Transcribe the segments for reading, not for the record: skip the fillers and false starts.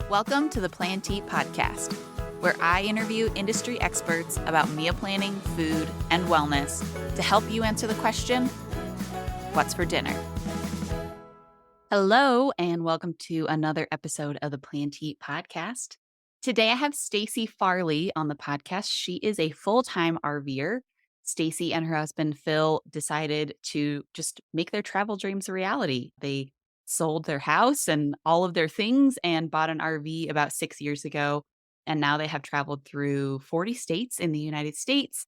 Welcome to the Plan to Eat podcast, where I interview industry experts about meal planning, food, and wellness to help you answer the question, what's for dinner? Hello, and welcome to another episode of the Plan to Eat podcast. Today I have Stacy Farley on the podcast. She is a full-time RVer. Stacy and her husband Phil decided to just make their travel dreams a reality. They sold their house and all of their things and bought an RV about 6 years ago. And now they have traveled through 40 states in the United States.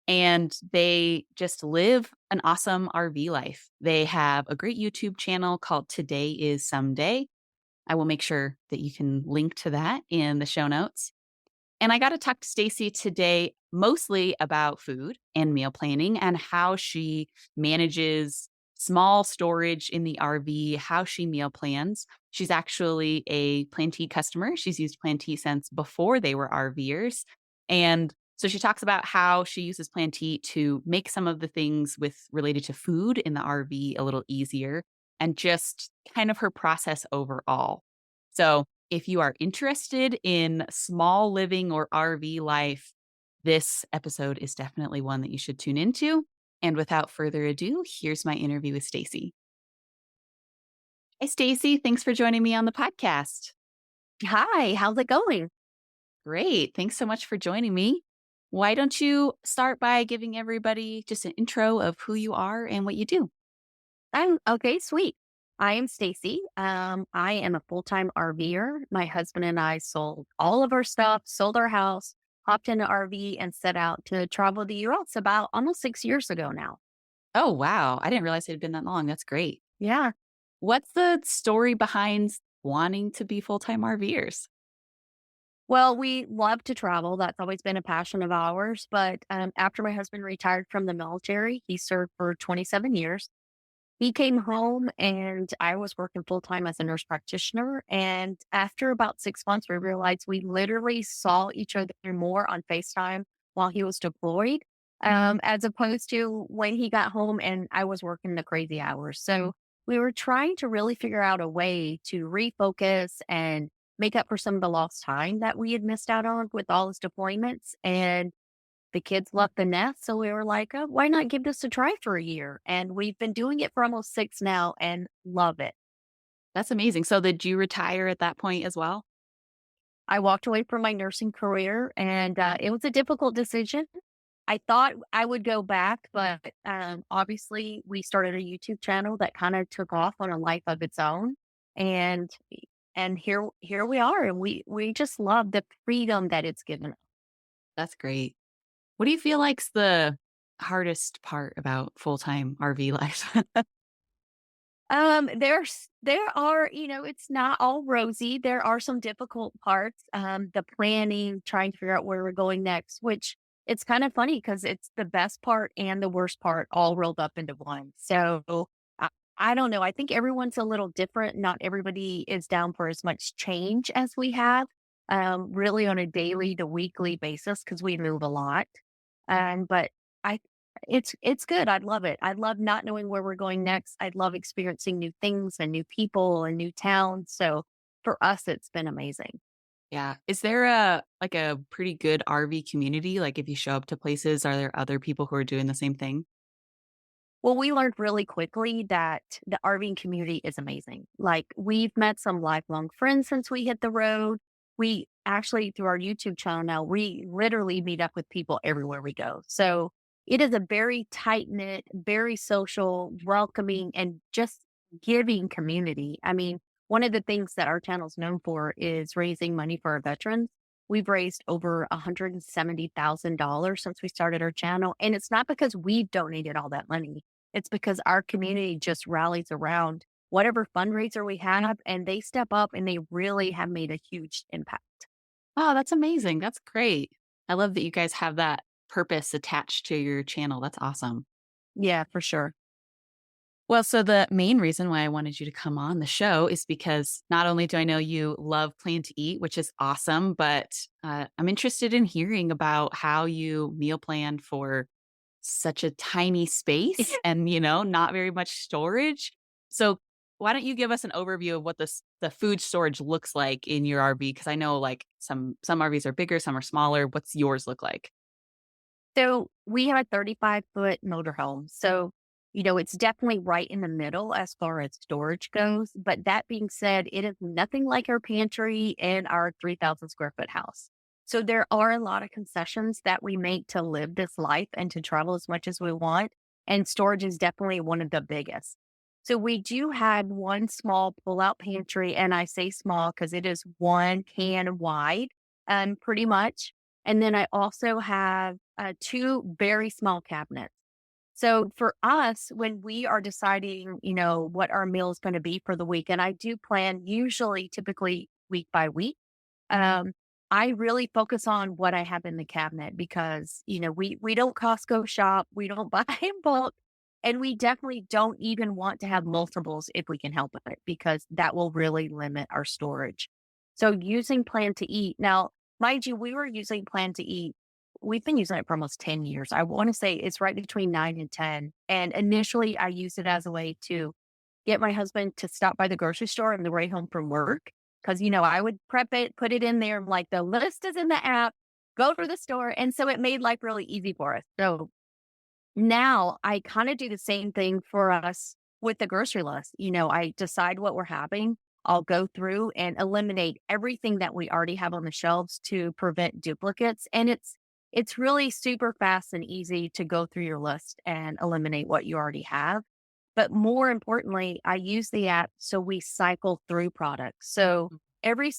And they just live an awesome RV life. They have a great YouTube channel called Today is Someday. I will make sure that you can link to that in the show notes. And I got to talk to Stacy today mostly about food and meal planning and how she manages small storage in the RV, how she meal plans. She's actually a Plan to Eat customer. She's used Plan to Eat since before they were RVers. And so she talks about how she uses Plan to Eat to make some of the things related to food in the RV a little easier and just kind of her process overall. So if you are interested in small living or RV life, this episode is definitely one that you should tune into. And without further ado, here's my interview with Stacy. Hey, Stacy, thanks for joining me on the podcast. Hi, how's it going? Great. Thanks so much for joining me. Why don't you start by giving everybody just an intro of who you are and what you do? I'm okay, sweet. I am Stacy. I am a full-time RVer. My husband and I sold all of our stuff, sold our house, hopped in an RV, and set out to travel the US about almost 6 years ago now. Oh, wow. I didn't realize it had been that long. That's great. Yeah. What's the story behind wanting to be full-time RVers? Well, we love to travel. That's always been a passion of ours. But after my husband retired from the military, he served for 27 years. He came home and I was working full time as a nurse practitioner. And after about 6 months, we realized we literally saw each other more on FaceTime while he was deployed, as opposed to when he got home and I was working the crazy hours. So we were trying to really figure out a way to refocus and make up for some of the lost time that we had missed out on with all his deployments. And the kids left the nest. So we were like, oh, why not give this a try for a year? And we've been doing it for almost 6 now and love it. That's amazing. So did you retire at that point as well? I walked away from my nursing career and it was a difficult decision. I thought I would go back, but obviously we started a YouTube channel that kind of took off on a life of its own. And here we are. And we just love the freedom that it's given us. That's great. What do you feel like's the hardest part about full-time RV life? There are, it's not all rosy. There are some difficult parts. The planning, trying to figure out where we're going next, which it's kind of funny because it's the best part and the worst part all rolled up into one. So I, I don't know. I think everyone's a little different. Not everybody is down for as much change as we have, really on a daily to weekly basis because we move a lot. But I it's good. I'd love it. I love not knowing where we're going next. I love experiencing new things and new people and new towns. So for us, it's been amazing. Yeah. Is there a pretty good RV community? Like if you show up to places, are there other people who are doing the same thing? Well, we learned really quickly that the RVing community is amazing. Like we've met some lifelong friends since we hit the road. We actually, through our YouTube channel now, we literally meet up with people everywhere we go. So it is a very tight knit, very social, welcoming, and just giving community. I mean, one of the things that our channel is known for is raising money for our veterans. We've raised over $170,000 since we started our channel. And it's not because we've donated all that money. It's because our community just rallies around whatever fundraiser we have and they step up and they really have made a huge impact. Oh, that's amazing. That's great. I love that you guys have that purpose attached to your channel. That's awesome. Yeah, for sure. Well, so the main reason why I wanted you to come on the show is because not only do I know you love Plan to Eat, which is awesome, but I'm interested in hearing about how you meal plan for such a tiny space and, not very much storage. So why don't you give us an overview of what the food storage looks like in your RV? Because I know, like, some RVs are bigger, some are smaller. What's yours look like? So we have a 35-foot motorhome. So, it's definitely right in the middle as far as storage goes. But that being said, it is nothing like our pantry and our 3,000 square foot house. So there are a lot of concessions that we make to live this life and to travel as much as we want. And storage is definitely one of the biggest. So we do have one small pull out pantry. And I say small because it is one can wide, pretty much. And then I also have two very small cabinets. So for us, when we are deciding, what our meal is going to be for the week, and I do plan usually typically week by week, um, I really focus on what I have in the cabinet because, we don't Costco shop, we don't buy in bulk, and we definitely don't even want to have multiples if we can help it because that will really limit our storage. So using Plan to Eat now, mind you, we were using Plan to Eat. We've been using it for almost 10 years. I want to say it's right between 9 and 10. And initially, I used it as a way to get my husband to stop by the grocery store on the way home from work. Cause, I would prep it, put it in there, like the list is in the app, go to the store. And so it made life really easy for us. So now I kind of do the same thing for us with the grocery list. I decide what we're having. I'll go through and eliminate everything that we already have on the shelves to prevent duplicates. And it's really super fast and easy to go through your list and eliminate what you already have. But more importantly, I use the app so we cycle through products. So every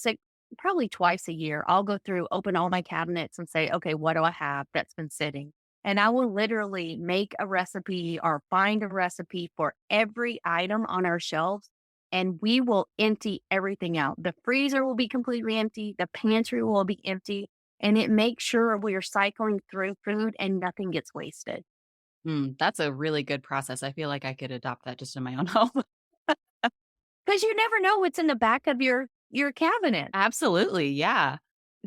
probably twice a year, I'll go through, open all my cabinets and say, okay, what do I have that's been sitting? And I will literally make a recipe or find a recipe for every item on our shelves. And we will empty everything out. The freezer will be completely empty. The pantry will be empty. And it makes sure we are cycling through food and nothing gets wasted. That's a really good process. I feel like I could adopt that just in my own home. Because you never know what's in the back of your cabinet. Absolutely, yeah.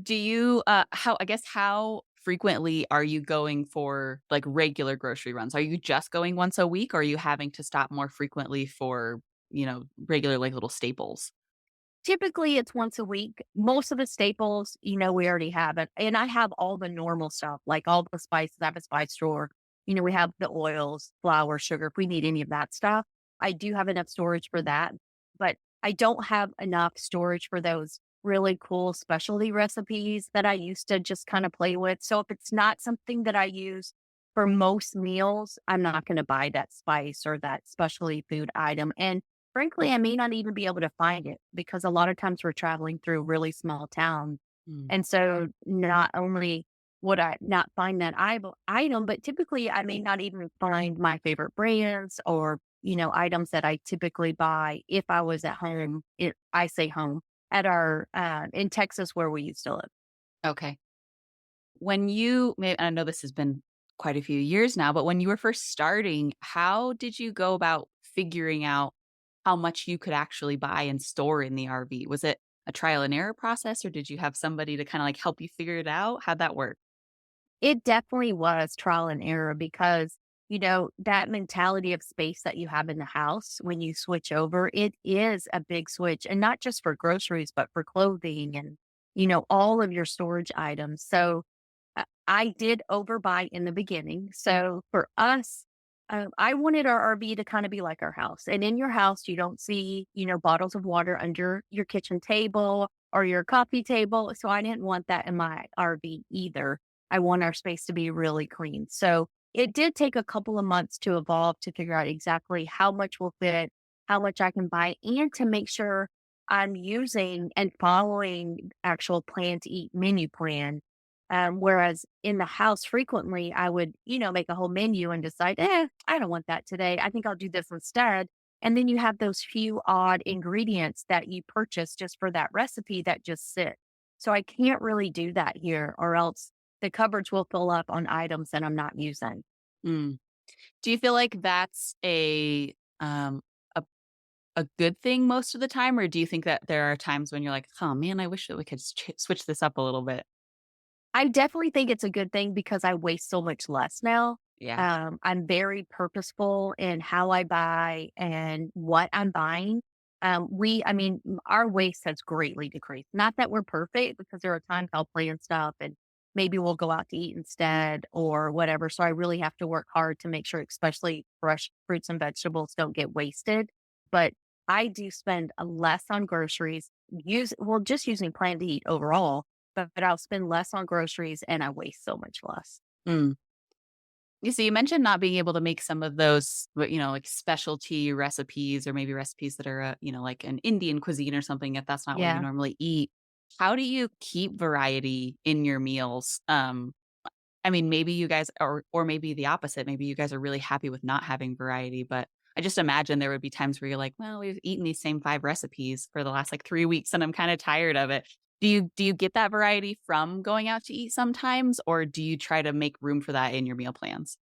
Do you, how frequently are you going for, like, regular grocery runs? Are you just going once a week, or are you having to stop more frequently for, regular, like, little staples? Typically, it's once a week. Most of the staples, we already have it. And I have all the normal stuff, like all the spices. I have a spice drawer. We have the oils, flour, sugar. If we need any of that stuff, I do have enough storage for that. But I don't have enough storage for those really cool specialty recipes that I used to just kind of play with. So if it's not something that I use for most meals, I'm not going to buy that spice or that specialty food item. And frankly, I may not even be able to find it because a lot of times we're traveling through really small towns. Mm. And so not only would I not find that item, but typically I may not even find my favorite brands or, items that I typically buy if I was at home. I say home at our, in Texas where we used to live. Okay. I know this has been quite a few years now, but when you were first starting, how did you go about figuring out how much you could actually buy and store in the RV? Was it a trial and error process, or did you have somebody to kinda, like, help you figure it out? How'd that work? It definitely was trial and error because, that mentality of space that you have in the house when you switch over, it is a big switch. And not just for groceries, but for clothing and, all of your storage items. So I did overbuy in the beginning. So for us, I wanted our RV to kind of be like our house. And in your house, you don't see, bottles of water under your kitchen table or your coffee table. So I didn't want that in my RV either. I want our space to be really clean. So it did take a couple of months to evolve to figure out exactly how much will fit, how much I can buy, and to make sure I'm using and following actual Plan to Eat menu plan. Whereas in the house, frequently I would, make a whole menu and decide, I don't want that today. I think I'll do this instead. And then you have those few odd ingredients that you purchase just for that recipe that just sit. So I can't really do that here, or else the cupboards will fill up on items that I'm not using. Mm. Do you feel like that's a a good thing most of the time, or do you think that there are times when you're like, "Oh, man, I wish that we could switch this up a little bit?" I definitely think it's a good thing because I waste so much less now. Yeah. I'm very purposeful in how I buy and what I'm buying. Our waste has greatly decreased. Not that we're perfect, because there are times I'll plan stuff and maybe we'll go out to eat instead or whatever. So I really have to work hard to make sure, especially fresh fruits and vegetables, don't get wasted. But I do spend less on groceries, just using Plan to Eat overall, but I'll spend less on groceries and I waste so much less. Mm. You see, you mentioned not being able to make some of those, like specialty recipes or maybe recipes that are, like an Indian cuisine or something, if that's not what you Yeah. normally eat. How do you keep variety in your meals? I mean, maybe you guys or maybe the opposite, maybe you guys are really happy with not having variety, but I just imagine there would be times where you're like, "Well, we've eaten these same 5 recipes for the last, like, 3 weeks, and I'm kinda tired of it." Do you get that variety from going out to eat sometimes, or do you try to make room for that in your meal plans?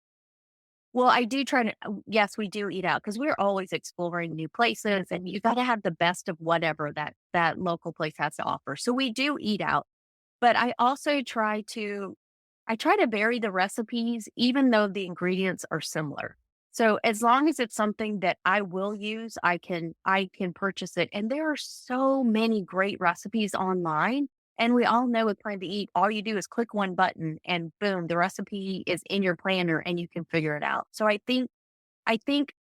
Well, I do try to yes, we do eat out because we're always exploring new places, and you gotta have the best of whatever that local place has to offer. So we do eat out, but I try to vary the recipes even though the ingredients are similar. So as long as it's something that I will use, I can purchase it. And there are so many great recipes online. And we all know with Plan to Eat, all you do is click one button and boom, the recipe is in your planner and you can figure it out. So I think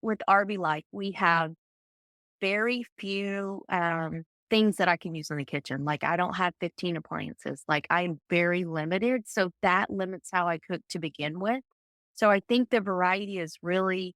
with RV Life, we have very few, things that I can use in the kitchen. Like, I don't have 15 appliances. Like, I'm very limited, so that limits how I cook to begin with. So I think the variety is really,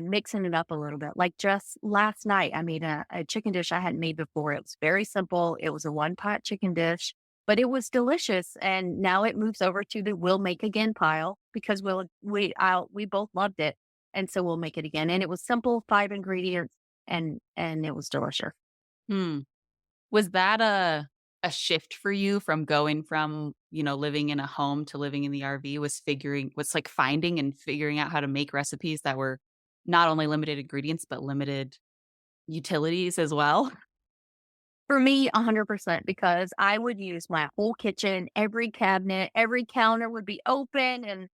mixing it up a little bit. Like, just last night, I made a chicken dish I hadn't made before. It was very simple. It was a one-pot chicken dish, but it was delicious, and now it moves over to the "we'll make again" pile because we both loved it, and so we'll make it again, and it was simple, 5 ingredients, and it was delicious. Hmm. Was that a shift for you from going from, living in a home to living in the RV, was, like, finding and figuring out how to make recipes that were not only limited ingredients, but limited utilities as well? For me, 100% because I would use my whole kitchen, every cabinet, every counter would be open, and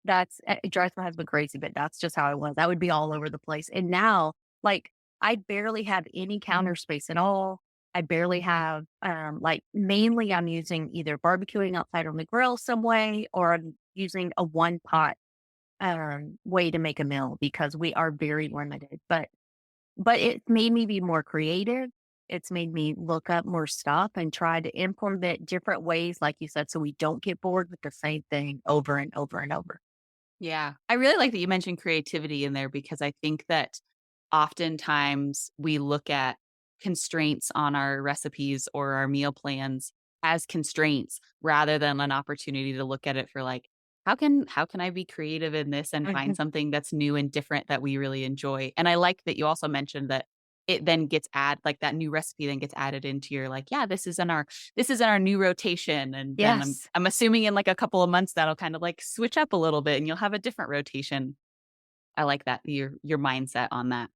it drives my husband crazy, but that's just how I was. I would be all over the place. And now, like, I barely have any counter space at all. I barely have, mainly I'm using either barbecuing outside on the grill some way, or I'm using a one pot, way to make a meal because we are very limited. But it made me be more creative. It's made me look up more stuff and try to implement different ways, like you said, so we don't get bored with the same thing over and over and over. Yeah. I really like that you mentioned creativity in there because I think that oftentimes we look at constraints on our recipes or our meal plans as constraints rather than an opportunity to look at it for like, how can I be creative in this and find Mhm. something that's new and different that we really enjoy? And I like that you also mentioned that it then gets like that new recipe then gets added into your like, yeah, this is in our new rotation, and then I'm Yes. I'm assuming in like a couple of months that'll kind of like switch up a little bit and you'll have a different rotation. I like that, your mindset on that.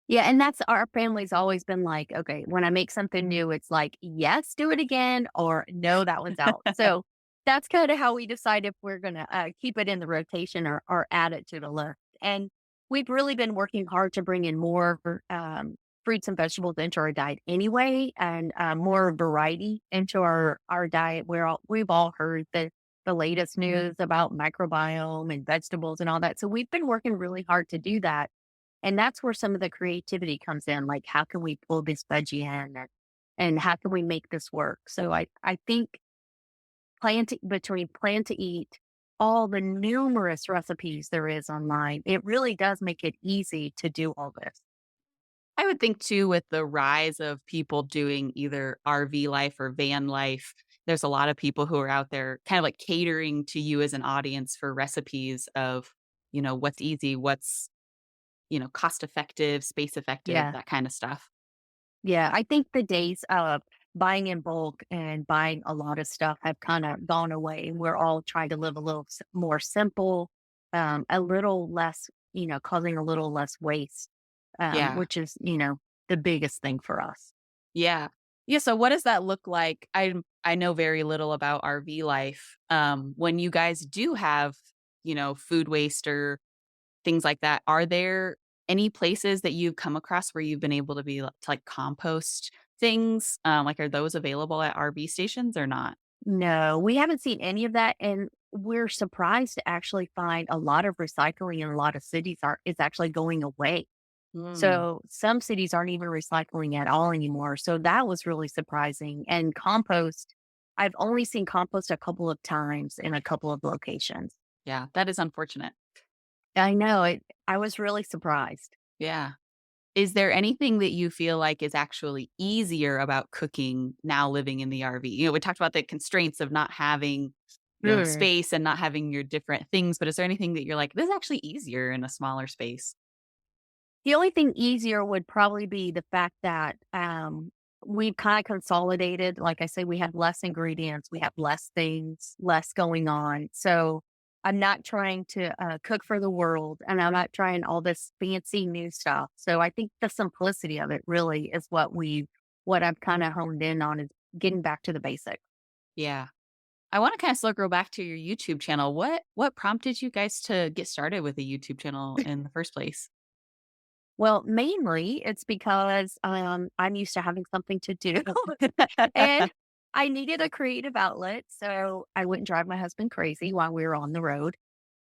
Yeah, and that's our family's always been like, okay, when I make something new, it's like, yes, do it again, or no, that one's out. So that's kind of how we decide if we're gonna keep it in the rotation or add it to the list. And we've really been working hard to bring in more fruits and vegetables into our diet anyway, and more variety into our diet. We've all heard the latest news about microbiome and vegetables and all that. So we've been working really hard to do that, and that's where some of the creativity comes in, like, how can we pull this veggie in, and how can we make this work? So I think Plan to Eat, all the numerous recipes there is online, it really does make it easy to do all this. I would think too with the rise of people doing either RV life or van life, there's a lot of people who are out there kind of like catering to you as an audience for recipes of, what's easy, what's, cost effective, space effective, Yeah. that kind of stuff. Yeah, I think the days of buying in bulk and buying a lot of stuff have kinda gone away. We're all trying to live a little more simple, a little less, causing a little less waste, Yeah. which is, the biggest thing for us. Yeah. Yeah, so what does that look like? I know very little about RV life. When you guys do have food waste or things like that. Are there any places that you've come across where you've been able to to like compost things? Like, are those available at RV stations or not? No, we haven't seen any of that, and we're surprised to actually find a lot of recycling in a lot of cities are is actually going away. Mm, So some cities aren't even recycling at all anymore. So that was really surprising. And compost, I've only seen compost a couple of times in a couple of locations. yeah, that is unfortunate. I know it. I was really surprised. Yeah. Is there anything that you feel like is actually easier about cooking now living in the RV? We talked about the constraints of not having, Sure. space and not having your different things, but is there anything that you're like, this is actually easier in a smaller space? The only thing easier would probably be the fact that we've kind of consolidated. Like I say, we have less ingredients, we have less things, less going on. So I'm not trying to cook for the world and I'm not trying all this fancy new stuff. So I think the simplicity of it really is what I've kind of honed in on is getting back to the basics. Yeah. I want to kind of circle back to your YouTube channel. What prompted you guys to get started with a YouTube channel in the first place? Well, mainly it's because, I'm used to having something to do, and I needed a creative outlet, so I wouldn't drive my husband crazy while we were on the road.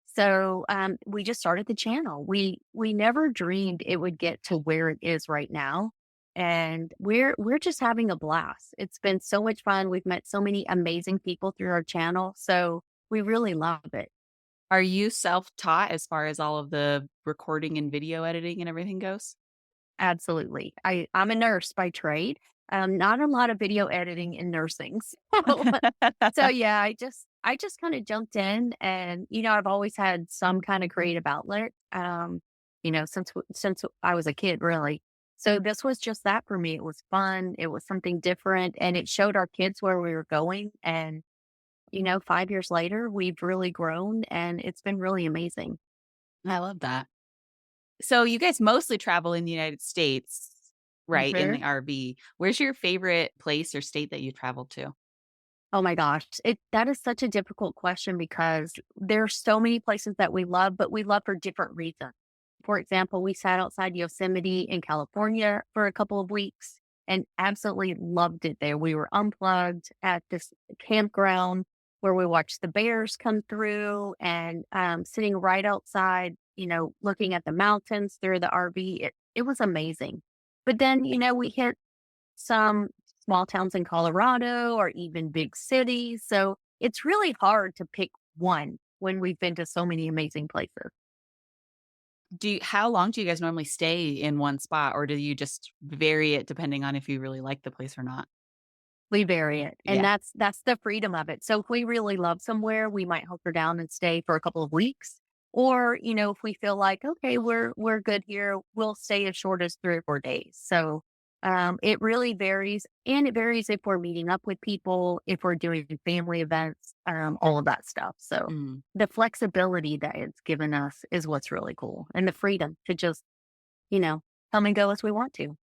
So, we just started the channel. We never dreamed it would get to where it is right now, and we're just having a blast. It's been so much fun. We've met so many amazing people through our channel, so we really love it. Are you self-taught as far as all of the recording and video editing and everything goes? Absolutely. I'm a nurse by trade. Not a lot of video editing in nursing. So yeah, I just kind of jumped in and I've always had some kind of creative outlet. Since I was a kid really. So this was just that for me. It was fun. It was something different and it showed our kids where we were going and 5 years later we've really grown and it's been really amazing. I love that. So you guys mostly travel in the United States, right, in the RV. Where's your favorite place or state that you traveled to? Oh my gosh. That is such a difficult question because there are so many places that we love, but we love for different reasons. For example, we sat outside Yosemite in California for a couple of weeks and absolutely loved it there. We were unplugged at this campground where we watched the bears come through and sitting right outside, looking at the mountains through the RV. It was amazing. But then, we hit some small towns in Colorado or even big cities. So it's really hard to pick one when we've been to so many amazing places. How long do you guys normally stay in one spot, or do you just vary it depending on if you really like the place or not? We vary it. And Yeah. that's the freedom of it. So if we really love somewhere, we might hunker down and stay for a couple of weeks. Or, if we feel like, okay, we're good here, we'll stay as short as 3 or 4 days. So it really varies. And it varies if we're meeting up with people, if we're doing family events, all of that stuff. So Mm, the flexibility that it's given us is what's really cool. And the freedom to just, you know, come and go as we want to.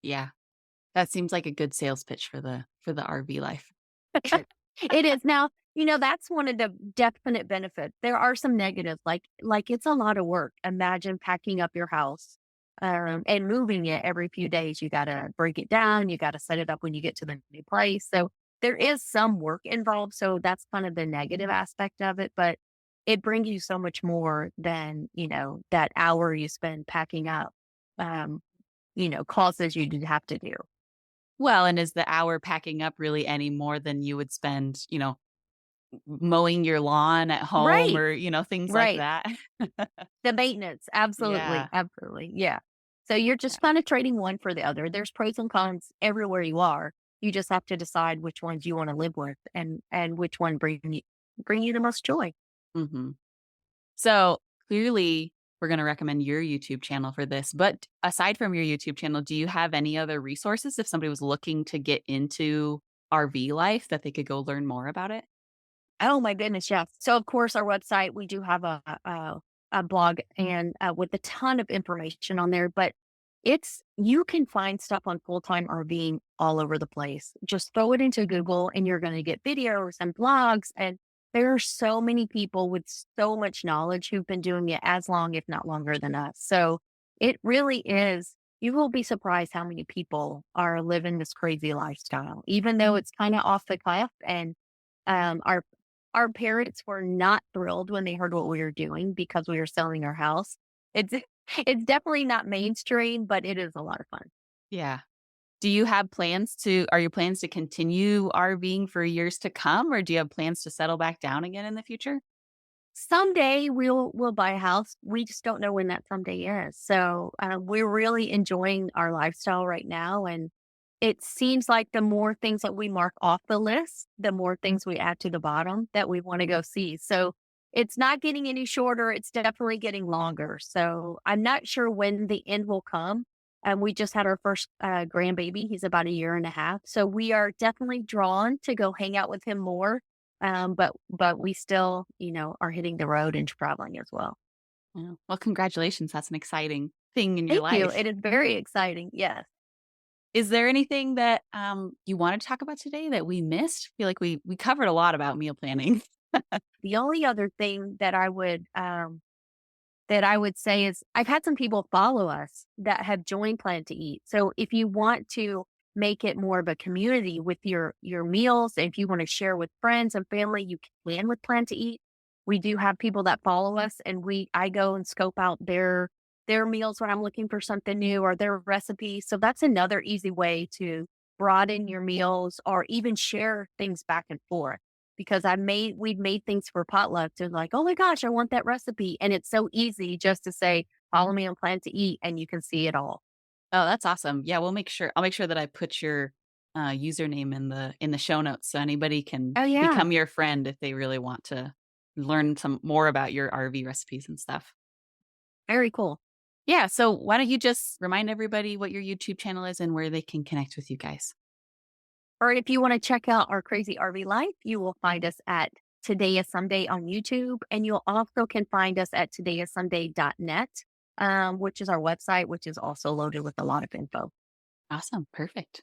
yeah. That seems like a good sales pitch for the RV life. It is. Now, that's one of the definite benefits. There are some negatives, like it's a lot of work. Imagine packing up your house, and moving it every few days. You gotta break it down, you gotta set it up when you get to the new place. So there is some work involved. So that's kind of the negative aspect of it, but it brings you so much more than, that hour you spend packing up, um, causes you to have to do. Well, and is the hour packing up really any more than you would spend, mowing your lawn at home Right. or, things like Right. that? The maintenance, absolutely, Yeah. absolutely, yeah. So you're Yeah. just kinda trading one for the other. There's pros and cons everywhere you are. You just have to decide which ones you wanna live with and which one bring you the most joy. Mhm. So, clearly, we're gonna recommend your YouTube channel for this, but aside from your YouTube channel, do you have any other resources if somebody was looking to get into RV life that they could go learn more about it? Oh my goodness, yes. So, of course, our website, we do have a blog and, with a ton of information on there, but you can find stuff on full-time RVing all over the place. Just throw it into Google and you're gonna get videos and blogs, and There are so many people with so much knowledge who've been doing it as long, if not longer than us. So it really is. You will be surprised how many people are living this crazy lifestyle, even though it's kind of off the cuff. And um, our our parents were not thrilled when they heard what we were doing because we were selling our house. It's it's definitely not mainstream, but it is a lot of fun. Yeah. Do you have plans to are your plans to continue RVing for years to come, or do you have plans to settle back down again in the future? Someday we'll buy a house. We just don't know when that someday is. So we're really enjoying our lifestyle right now, and it seems like the more things that we mark off the list, the more things we add to the bottom that we want to go see. So it's not getting any shorter. It's definitely getting longer. So I'm not sure when the end will come. And we just had our first grandbaby. He's about a year and a half. So we are definitely drawn to go hang out with him more, but we still, are hitting the road and traveling as well. Yeah. Well, congratulations. That's an exciting thing in your Thank you. life. It is very exciting. Yes. Is there anything that you want to talk about today that we missed? I feel like we covered a lot about meal planning. The only other thing that I would say is I've had some people follow us that have joined Plan to Eat. So if you want to make it more of a community with your meals, if you want to share with friends and family, you can plan with Plan to Eat. We do have people that follow us, and I go and scope out their meals when I'm looking for something new or their recipes. So that's another easy way to broaden your meals or even share things back and forth, because we've made things for potlucks and like, oh my gosh, I want that recipe. And it's so easy just to say, follow me on Plan to Eat, and you can see it all. Oh, that's awesome. Yeah, I'll make sure that I put your username in the show notes so anybody can Oh yeah. become your friend if they really want to learn some more about your RV recipes and stuff. Very cool. Yeah, so why don't you just remind everybody what your YouTube channel is and where they can connect with you guys? Or if you want to check out our crazy RV life, you will find us at Today is Someday on YouTube. And you'll also can find us at todayissomeday.net, which is our website, which is also loaded with a lot of info. Awesome, perfect.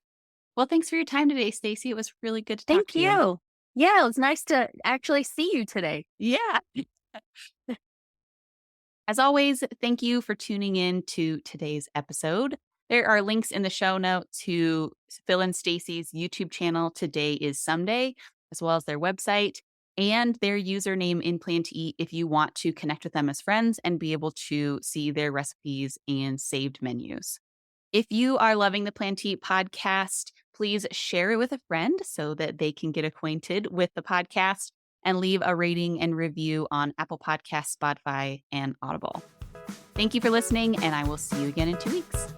Well, thanks for your time today, Stacy. It was really good to talk Thank to you. you. Yeah, it was nice to actually see you today. Yeah. As always, thank you for tuning in to today's episode. There are links in the show notes to Phil and Stacy's YouTube channel, Today is Someday, as well as their website and their username in Plan to Eat if you want to connect with them as friends and be able to see their recipes and saved menus. If you are loving the Plan to Eat podcast, please share it with a friend so that they can get acquainted with the podcast and leave a rating and review on Apple Podcasts, Spotify, and Audible. Thank you for listening, and I will see you again in 2 weeks.